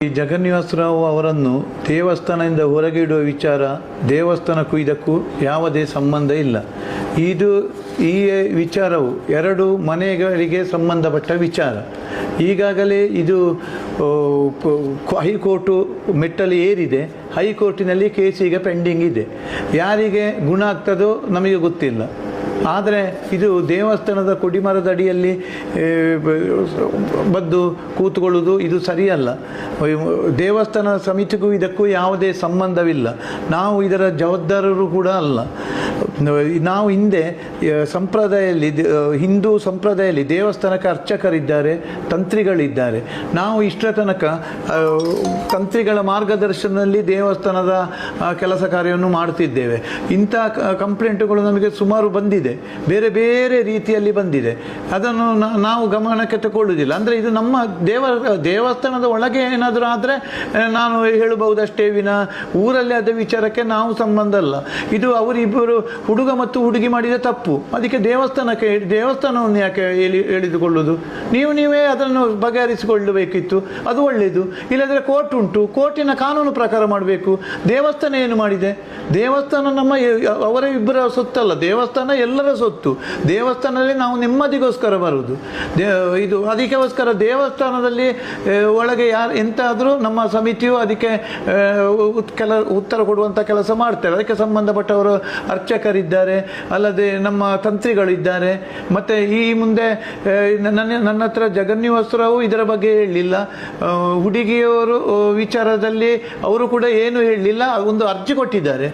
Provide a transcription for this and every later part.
ಈ ಜಗನ್ನಿವಾಸರಾವ್ ಅವರನ್ನು ದೇವಸ್ಥಾನದಿಂದ ಹೊರಗೆ ಇಡುವ ವಿಚಾರ ದೇವಸ್ಥಾನಕ್ಕೂ ಇದಕ್ಕೂ ಯಾವುದೇ ಸಂಬಂಧ ಇಲ್ಲ. ಈ ವಿಚಾರವು ಎರಡು ಮನೆಗಳಿಗೆ ಸಂಬಂಧಪಟ್ಟ ವಿಚಾರ. ಈಗಾಗಲೇ ಇದು ಹೈಕೋರ್ಟು ಮೆಟ್ಟಲು ಏರಿದೆ. ಹೈಕೋರ್ಟಿನಲ್ಲಿ ಕೇಸ್ ಈಗ ಪೆಂಡಿಂಗ್ ಇದೆ. ಯಾರಿಗೆ ಗುಣ ಆಗ್ತದೋ ನಮಗೆ ಗೊತ್ತಿಲ್ಲ. ಆದರೆ ಇದು ದೇವಸ್ಥಾನದ ಕೊಡಿಮರದ ಅಡಿಯಲ್ಲಿ ಬದ್ದು ಕೂತ್ಕೊಳ್ಳೋದು ಇದು ಸರಿಯಲ್ಲ. ದೇವಸ್ಥಾನ ಸಮಿತಿಗೂ ಇದಕ್ಕೂ ಯಾವುದೇ ಸಂಬಂಧವಿಲ್ಲ. ನಾವು ಇದರ ಜವಾಬ್ದಾರರು ಕೂಡ ಅಲ್ಲ. ನಾವು ಹಿಂದೆ ಸಂಪ್ರದಾಯದಲ್ಲಿ ಹಿಂದೂ ಸಂಪ್ರದಾಯದಲ್ಲಿ ದೇವಸ್ಥಾನಕ್ಕೆ ಅರ್ಚಕರಿದ್ದಾರೆ, ತಂತ್ರಿಗಳಿದ್ದಾರೆ. ನಾವು ಇಷ್ಟರ ತನಕ ತಂತ್ರಿಗಳ ಮಾರ್ಗದರ್ಶನದಲ್ಲಿ ದೇವಸ್ಥಾನದ ಕೆಲಸ ಕಾರ್ಯವನ್ನು ಮಾಡ್ತಿದ್ದೇವೆ. ಇಂಥ ಕಂಪ್ಲೇಂಟುಗಳು ನಮಗೆ ಸುಮಾರು ಬಂದಿದೆ, ಬೇರೆ ಬೇರೆ ರೀತಿಯಲ್ಲಿ ಬಂದಿದೆ. ಅದನ್ನು ನಾವು ಗಮನಕ್ಕೆ ತಗೊಳ್ಳುವುದಿಲ್ಲ. ಅಂದರೆ ಇದು ನಮ್ಮ ದೇವಸ್ಥಾನದ ಒಳಗೆ ಏನಾದರೂ ಆದರೆ ನಾನು ಹೇಳಬಹುದಷ್ಟೇ ವಿನ ಊರಲ್ಲಿ ಆದ ವಿಚಾರಕ್ಕೆ ನಾವು ಸಂಬಂಧ ಅಲ್ಲ. ಇದು ಅವರಿಬ್ಬರು ಹುಡುಗ ಮತ್ತು ಹುಡುಗಿ ಮಾಡಿದ ತಪ್ಪು. ಅದಕ್ಕೆ ದೇವಸ್ಥಾನವನ್ನು ಯಾಕೆ ಎಳೆದುಕೊಳ್ಳುವುದು? ನೀವೇ ಅದನ್ನು ಬಗೆಹರಿಸಿಕೊಳ್ಳಬೇಕಿತ್ತು, ಅದು ಒಳ್ಳೆಯದು. ಇಲ್ಲದ್ರೆ ಕೋರ್ಟ್ ಉಂಟು, ಕೋರ್ಟಿನ ಕಾನೂನು ಪ್ರಕಾರ ಮಾಡಬೇಕು. ದೇವಸ್ಥಾನ ಏನು ಮಾಡಿದೆ? ದೇವಸ್ಥಾನ ಅವರ ಇಬ್ಬರ ಸೊತ್ತಲ್ಲ, ದೇವಸ್ಥಾನ ಎಲ್ಲರ ಸೊತ್ತು. ದೇವಸ್ಥಾನದಲ್ಲಿ ನಾವು ನೆಮ್ಮದಿಗೋಸ್ಕರ ಬರುವುದು. ಇದು ಅದಕ್ಕೋಸ್ಕರ ದೇವಸ್ಥಾನದಲ್ಲಿ ಒಳಗೆ ಎಂತಾದರೂ ನಮ್ಮ ಸಮಿತಿಯು ಅದಕ್ಕೆ ಉತ್ತರ ಕೊಡುವಂಥ ಕೆಲಸ ಮಾಡ್ತೇವೆ. ಅದಕ್ಕೆ ಸಂಬಂಧಪಟ್ಟವರು ಅರ್ಚಕರಿದ್ದಾರೆ, ಅಲ್ಲದೆ ನಮ್ಮ ತಂತ್ರಿಗಳಿದ್ದಾರೆ. ಮತ್ತು ಈ ಮುಂದೆ ನನ್ನ ಹತ್ರ ಜಗನ್ನಿವಾಸರಾವು ಇದರ ಬಗ್ಗೆ ಹೇಳಲಿಲ್ಲ. ಹುಡುಗಿಯವರು ವಿಚಾರದಲ್ಲಿ ಅವರು ಕೂಡ ಏನು ಹೇಳಲಿಲ್ಲ. ಒಂದು ಅರ್ಜಿ ಕೊಟ್ಟಿದ್ದಾರೆ,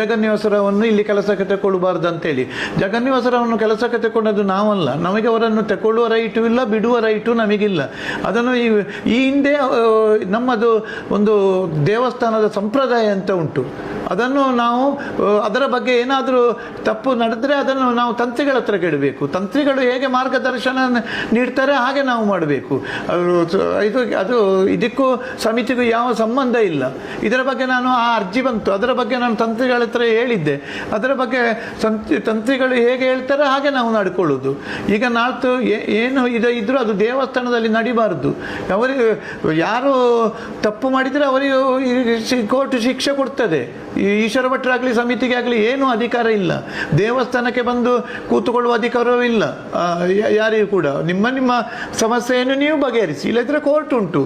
ಜಗನ್ನಿವಾಸರಾವನ್ನು ಇಲ್ಲಿ ಕೆಲಸಕ್ಕೆ ತಗೊಳ್ಬಾರ್ದು ಅಂತೇಳಿ. ಜಗನ್ನಿವಾಸರಾವನ್ನು ಕೆಲಸಕ್ಕೆ ತಗೊಂಡದ್ದು ನಾವಲ್ಲ. ನಮಗೆ ಅವರನ್ನು ತಗೊಳ್ಳುವ ರೈಟು ಇಲ್ಲ, ಬಿಡುವ ರೈಟು ನಮಗಿಲ್ಲ. ಅದನ್ನು ಈ ಹಿಂದೆ ನಮ್ಮದು ಒಂದು ದೇವಸ್ಥಾನದ ಸಂಪ್ರದಾಯ ಅಂತ ಉಂಟು. ಅದನ್ನು ನಾವು ಅದರ ಬಗ್ಗೆ ಏನಾದರೂ ತಪ್ಪು ನಡೆದರೆ ಅದನ್ನು ನಾವು ತಂತ್ರಿಗಳ ಹತ್ರ ಕೇಳಬೇಕು. ತಂತ್ರಿಗಳು ಹೇಗೆ ಮಾರ್ಗದರ್ಶನ ನೀಡ್ತಾರೆ ಹಾಗೆ ನಾವು ಮಾಡಬೇಕು. ಅದು ಇದಕ್ಕೂ ಸಮಿತಿಗೂ ಯಾವ ಸಂಬಂಧ ಇಲ್ಲ. ಇದರ ಬಗ್ಗೆ ನಾನು ಆ ಅರ್ಜಿ ಬಂತು, ಅದರ ಬಗ್ಗೆ ನಾನು ತಂತ್ರಿಗಳ ಹತ್ರ ಹೇಳಿದ್ದೆ. ಅದರ ಬಗ್ಗೆ ತಂತ್ರಿಗಳು ಹೇಗೆ ಹೇಳ್ತಾರೆ ಹಾಗೆ ನಾವು ನಡ್ಕೊಳ್ಳೋದು. ಈಗ ನಾಲ್ಕು ಏನು ಇದ್ರೂ ಅದು ದೇವಸ್ಥಾನದಲ್ಲಿ ನಡಿಬಾರ್ದು. ಅವರಿಗೆ ಯಾರು ತಪ್ಪು ಮಾಡಿದರೆ ಅವರಿಗೆ ಕೋರ್ಟ್ ಶಿಕ್ಷೆ ಕೊಡ್ತದೆ. ಈಶ್ವರ ಭಟ್ರಾಗಲಿ ಸಮಿತಿಗೆ ಆಗಲಿ ಏನೂ ಅಧಿಕಾರ ಇಲ್ಲ. ದೇವಸ್ಥಾನಕ್ಕೆ ಬಂದು ಕೂತುಕೊಳ್ಳುವ ಅಧಿಕಾರವೂ ಇಲ್ಲ ಯಾರಿಗೂ ಕೂಡ. ನಿಮ್ಮ ಸಮಸ್ಯೆಯನ್ನು ನೀವು ಬಗೆಹರಿಸಿ, ಇಲ್ಲದ್ರೆ ಕೋರ್ಟ್ ಉಂಟು.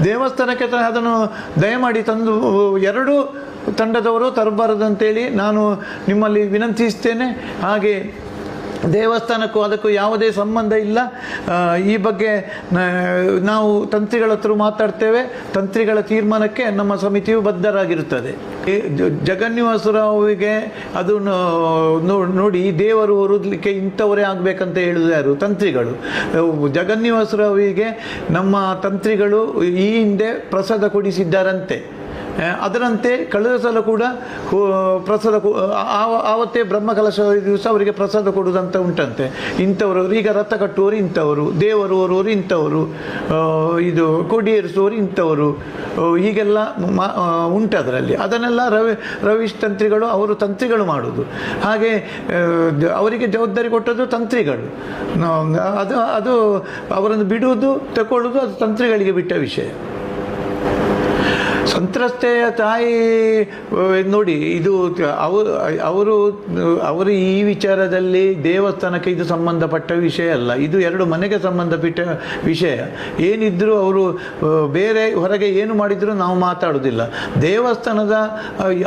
ದೇವಸ್ಥಾನಕ್ಕೆ ಅದನ್ನು ದಯಮಾಡಿ ತಂದು ಎರಡೂ ತಂಡದವರು ತರಬಾರದಂತೇಳಿ ನಾನು ನಿಮ್ಮಲ್ಲಿ ವಿನಂತಿಸ್ತೇನೆ. ಹಾಗೆ ದೇವಸ್ಥಾನಕ್ಕೂ ಅದಕ್ಕೂ ಯಾವುದೇ ಸಂಬಂಧ ಇಲ್ಲ. ಈ ಬಗ್ಗೆ ನಾವು ತಂತ್ರಿಗಳ ಹತ್ರ ಮಾತಾಡ್ತೇವೆ. ತಂತ್ರಿಗಳ ತೀರ್ಮಾನಕ್ಕೆ ನಮ್ಮ ಸಮಿತಿಯು ಬದ್ಧರಾಗಿರುತ್ತದೆ. ಜಗನ್ನಿವಾಸರಾವಿಗೆ ಅದು ನೋಡಿ, ದೇವರು ಹೊರದಲಿಕ್ಕೆ ಇಂಥವರೇ ಆಗಬೇಕಂತ ಹೇಳಿದ್ರು ಯಾರು? ತಂತ್ರಿಗಳು. ಜಗನ್ನಿವಾಸರಾವಿಗೆ ನಮ್ಮ ತಂತ್ರಿಗಳು ಈ ಹಿಂದೆ ಪ್ರಸಾದ ಕೊಡಿಸಿದ್ದಾರಂತೆ. ಅದರಂತೆ ಕಳೆದ ಸಲ ಕೂಡ ಪ್ರಸಾದ ಆವತ್ತೇ ಬ್ರಹ್ಮಕಲಶ ದಿವಸ ಅವರಿಗೆ ಪ್ರಸಾದ ಕೊಡುವುದಂತ ಉಂಟಂತೆ. ಇಂಥವರು ಈಗ ರಥ ಕಟ್ಟುವವರು ಇಂಥವರು, ದೇವರು ಹೊರುವವರು ಇಂಥವರು, ಇದು ಕೊಡಿಯೇರಿಸುವವರು ಇಂಥವರು, ಹೀಗೆಲ್ಲ ಉಂಟು ಅದರಲ್ಲಿ. ಅದನ್ನೆಲ್ಲ ರವೀಶ್ ತಂತ್ರಿಗಳು ಅವರು ತಂತ್ರಿಗಳು ಮಾಡೋದು. ಹಾಗೆ ಅವರಿಗೆ ಜವಾಬ್ದಾರಿ ಕೊಟ್ಟದ್ದು ತಂತ್ರಿಗಳು. ಅದು ಅವರನ್ನು ಬಿಡುವುದು ತಗೊಳ್ಳುವುದು ಅದು ತಂತ್ರಿಗಳಿಗೆ ಬಿಟ್ಟ ವಿಷಯ. ಸಂತ್ರಸ್ತೆಯ ತಾಯಿ ನೋಡಿ, ಇದು ಅವರು ಈ ವಿಚಾರದಲ್ಲಿ ದೇವಸ್ಥಾನಕ್ಕೆ ಇದು ಸಂಬಂಧಪಟ್ಟ ವಿಷಯ ಅಲ್ಲ. ಇದು ಎರಡು ಮನೆಗೆ ಸಂಬಂಧಪಟ್ಟ ವಿಷಯ. ಏನಿದ್ರೂ ಅವರು ಬೇರೆ ಹೊರಗೆ ಏನು ಮಾಡಿದರೂ ನಾವು ಮಾತಾಡೋದಿಲ್ಲ. ದೇವಸ್ಥಾನದ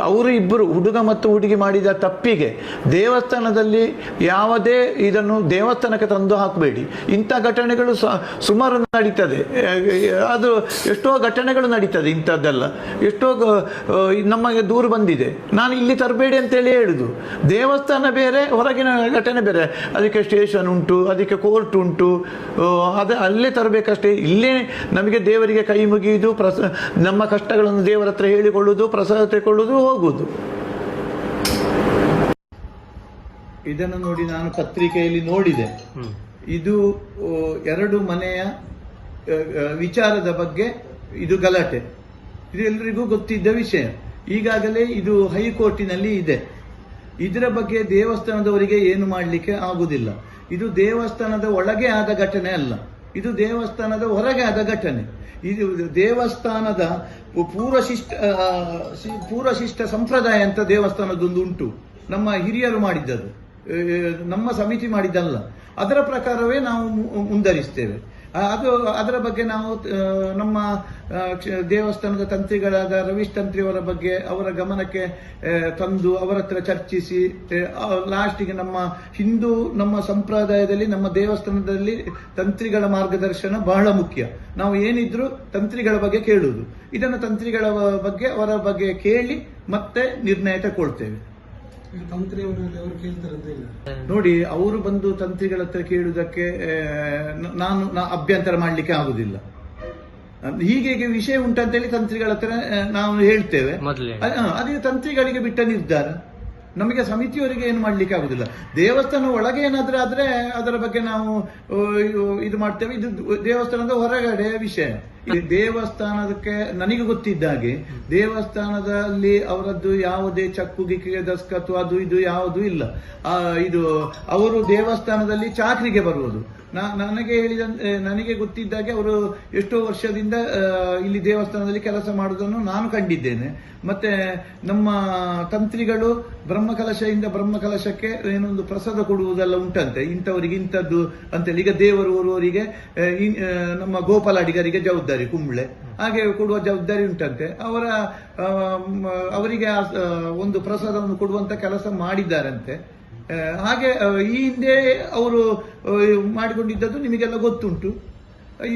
ಅವರು ಇಬ್ಬರು ಹುಡುಗ ಮತ್ತು ಹುಡುಗಿ ಮಾಡಿದ ತಪ್ಪಿಗೆ ದೇವಸ್ಥಾನದಲ್ಲಿ ಯಾವುದೇ ಇದನ್ನು ದೇವಸ್ಥಾನಕ್ಕೆ ತಂದು ಹಾಕಬೇಡಿ. ಇಂಥ ಘಟನೆಗಳು ಸುಮಾರು ನಡೀತದೆ. ಅದು ಎಷ್ಟೋ ಘಟನೆಗಳು ನಡೀತದೆ ಇಂಥದ್ದೆಲ್ಲ. ಎಷ್ಟೋ ನಮಗೆ ದೂರ ಬಂದಿದೆ. ನಾನು ಇಲ್ಲಿ ತರಬೇಡಿ ಅಂತೇಳಿ ಹೇಳುದು. ದೇವಸ್ಥಾನ ಬೇರೆ, ಹೊರಗಿನ ಘಟನೆ ಬೇರೆ. ಅದಕ್ಕೆ ಸ್ಟೇಷನ್ ಉಂಟು, ಅದಕ್ಕೆ ಕೋರ್ಟ್ ಉಂಟು. ಅಲ್ಲೇ ತರಬೇಕಷ್ಟೇ. ಇಲ್ಲೇ ನಮಗೆ ದೇವರಿಗೆ ಕೈ ಮುಗಿಯುವುದು, ನಮ್ಮ ಕಷ್ಟಗಳನ್ನು ದೇವರ ಹತ್ರ ಹೇಳಿಕೊಳ್ಳುವುದು, ಪ್ರಸಾದ ತೆಗೊಳ್ಳುವುದು, ಹೋಗುವುದು. ಇದನ್ನು ನೋಡಿ, ನಾನು ಪತ್ರಿಕೆಯಲ್ಲಿ ನೋಡಿದೆ. ಇದು ಎರಡು ಮನೆಯ ವಿಚಾರದ ಬಗ್ಗೆ ಇದು ಗಲಾಟೆ. ಇದು ಎಲ್ಲರಿಗೂ ಗೊತ್ತಿದ್ದ ವಿಷಯ. ಈಗಾಗಲೇ ಇದು ಹೈಕೋರ್ಟಿನಲ್ಲಿ ಇದೆ. ಇದರ ಬಗ್ಗೆ ದೇವಸ್ಥಾನದವರಿಗೆ ಏನು ಮಾಡಲಿಕ್ಕೆ ಆಗುವುದಿಲ್ಲ. ಇದು ದೇವಸ್ಥಾನದ ಒಳಗೆ ಆದ ಘಟನೆ ಅಲ್ಲ. ಇದು ದೇವಸ್ಥಾನದ ಹೊರಗೆ ಆದ ಘಟನೆ. ಇದು ದೇವಸ್ಥಾನದ ಪೂರ್ವಶಿಷ್ಟ ಸಂಪ್ರದಾಯ ಅಂತ ದೇವಸ್ಥಾನದೊಂದು ಉಂಟು, ನಮ್ಮ ಹಿರಿಯರು ಮಾಡಿದ್ದದು, ನಮ್ಮ ಸಮಿತಿ ಮಾಡಿದ್ದಲ್ಲ. ಅದರ ಪ್ರಕಾರವೇ ನಾವು ಮುಂದರಿಸ್ತೇವೆ. ಅದರ ಬಗ್ಗೆ ನಾವು ನಮ್ಮ ದೇವಸ್ಥಾನದ ತಂತ್ರಿಗಳಾದ ರವೀಶ್ ತಂತ್ರಿಯವರ ಬಗ್ಗೆ ಅವರ ಗಮನಕ್ಕೆ ತಂದು ಅವರ ಹತ್ರ ಚರ್ಚಿಸಿ ಲಾಸ್ಟಿಗೆ ನಮ್ಮ ಸಂಪ್ರದಾಯದಲ್ಲಿ ನಮ್ಮ ದೇವಸ್ಥಾನದಲ್ಲಿ ತಂತ್ರಿಗಳ ಮಾರ್ಗದರ್ಶನ ಬಹಳ ಮುಖ್ಯ. ನಾವು ಏನಿದ್ರು ತಂತ್ರಿಗಳ ಬಗ್ಗೆ ಕೇಳುವುದು, ಇದನ್ನು ತಂತ್ರಿಗಳ ಬಗ್ಗೆ ಅವರ ಬಗ್ಗೆ ಕೇಳಿ ಮತ್ತೆ ನಿರ್ಣಯ ತಗೊಳ್ತೇವೆ. ನೋಡಿ, ಅವರು ಬಂದು ತಂತ್ರಿಗಳ ಹತ್ರ ಕೇಳುವುದಕ್ಕೆ ನಾನು ಅಭ್ಯಂತರ ಮಾಡಲಿಕ್ಕೆ ಆಗುದಿಲ್ಲ. ಹೀಗೆ ವಿಷಯ ಉಂಟಂತೇಳಿ ತಂತ್ರಿಗಳ ಹತ್ರ ನಾವು ಹೇಳ್ತೇವೆ. ಅದೇ ತಂತ್ರಿಗಳಿಗೆ ಬಿಟ್ಟ ನಿರ್ಧಾರ, ನಮಗೆ ಸಮಿತಿಯವರಿಗೆ ಏನು ಮಾಡ್ಲಿಕ್ಕೆ ಆಗುದಿಲ್ಲ. ದೇವಸ್ಥಾನ ಒಳಗೆ ಏನಾದ್ರೂ ಆದ್ರೆ ಅದರ ಬಗ್ಗೆ ನಾವು ಇದು ಮಾಡ್ತೇವೆ. ಇದು ದೇವಸ್ಥಾನದ ಹೊರಗಡೆ ವಿಷಯ. ದೇವಸ್ಥಾನಕ್ಕೆ ನನಗೆ ಗೊತ್ತಿದ್ದಾಗೆ ದೇವಸ್ಥಾನದಲ್ಲಿ ಅವರದ್ದು ಯಾವುದೇ ಚಕ್ಕುಗಿಕ್ಕೆ ದಸ್ಕತ್ತು ಅದು ಇದು ಯಾವುದೂ ಇಲ್ಲ. ಇದು ಅವರು ದೇವಸ್ಥಾನದಲ್ಲಿ ಚಾಕ್ರಿಗೆ ಬರುವುದು. ನನಗೆ ಗೊತ್ತಿದ್ದಾಗೆ ಅವರು ಎಷ್ಟೋ ವರ್ಷದಿಂದ ಇಲ್ಲಿ ದೇವಸ್ಥಾನದಲ್ಲಿ ಕೆಲಸ ಮಾಡುವುದನ್ನು ನಾನು ಕಂಡಿದ್ದೇನೆ. ಮತ್ತೆ ನಮ್ಮ ತಂತ್ರಿಗಳು ಬ್ರಹ್ಮಕಲಶದಿಂದ ಬ್ರಹ್ಮಕಲಶಕ್ಕೆ ಏನೊಂದು ಪ್ರಸಾದ ಕೊಡುವುದೆಲ್ಲ ಉಂಟಂತೆ, ಇಂಥವರಿಗೆ ಇಂಥದ್ದು ಅಂತೇಳಿ. ಈಗ ದೇವರು ಊರವರಿಗೆ ನಮ್ಮ ಗೋಪಾಲ ಅಡಿಗರಿಗೆ ಜವಾಬ್ದಾರಿ, ಕುಂಬ್ಳೆ ಹಾಗೆ ಕೊಡುವ ಜವಾಬ್ದಾರಿ ಉಂಟಂತೆ. ಅವರಿಗೆ ಒಂದು ಪ್ರಸಾದವನ್ನು ಕೊಡುವಂತ ಕೆಲಸ ಮಾಡಿದ್ದಾರಂತೆ. ಹಾಗೆ ಈ ಹಿಂದೆ ಅವರು ಮಾಡಿಕೊಂಡಿದ್ದದ್ದು ನಿಮಗೆಲ್ಲ ಗೊತ್ತುಂಟು.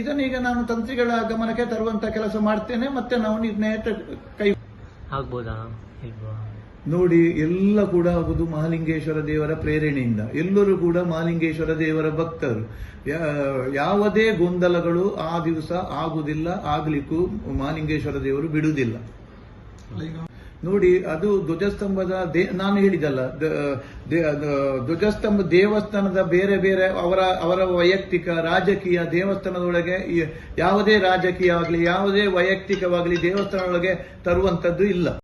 ಇದನ್ನೀಗ ನಾನು ತಂತ್ರಿಗಳ ಗಮನಕ್ಕೆ ತರುವಂತ ಕೆಲಸ ಮಾಡ್ತೇನೆ. ಮತ್ತೆ ನಾವು ನಿರ್ಣಯ ಕೈ ಆಗ್ಬೋದಾ? ನೋಡಿ, ಎಲ್ಲ ಕೂಡ ಆಗುದು ಮಹಾಲಿಂಗೇಶ್ವರ ದೇವರ ಪ್ರೇರಣೆಯಿಂದ. ಎಲ್ಲರೂ ಕೂಡ ಮಹಾಲಿಂಗೇಶ್ವರ ದೇವರ ಭಕ್ತರು. ಯಾವುದೇ ಗೊಂದಲಗಳು ಆ ದಿವಸ ಆಗುದಿಲ್ಲ, ಆಗ್ಲಿಕ್ಕೂ ಮಹಾಲಿಂಗೇಶ್ವರ ದೇವರು ಬಿಡುವುದಿಲ್ಲ. ನೋಡಿ, ಅದು ಧ್ವಜಸ್ತಂಭದ ನಾನು ಹೇಳಿದಲ್ಲ, ಧ್ವಜಸ್ತಂಭ ದೇವಸ್ಥಾನದ ಬೇರೆ ಬೇರೆ ಅವರ ವೈಯಕ್ತಿಕ ರಾಜಕೀಯ, ದೇವಸ್ಥಾನದೊಳಗೆ ಯಾವುದೇ ರಾಜಕೀಯ ಆಗಲಿ ಯಾವುದೇ ವೈಯಕ್ತಿಕವಾಗಲಿ ದೇವಸ್ಥಾನದೊಳಗೆ ತರುವಂತದ್ದು ಇಲ್ಲ.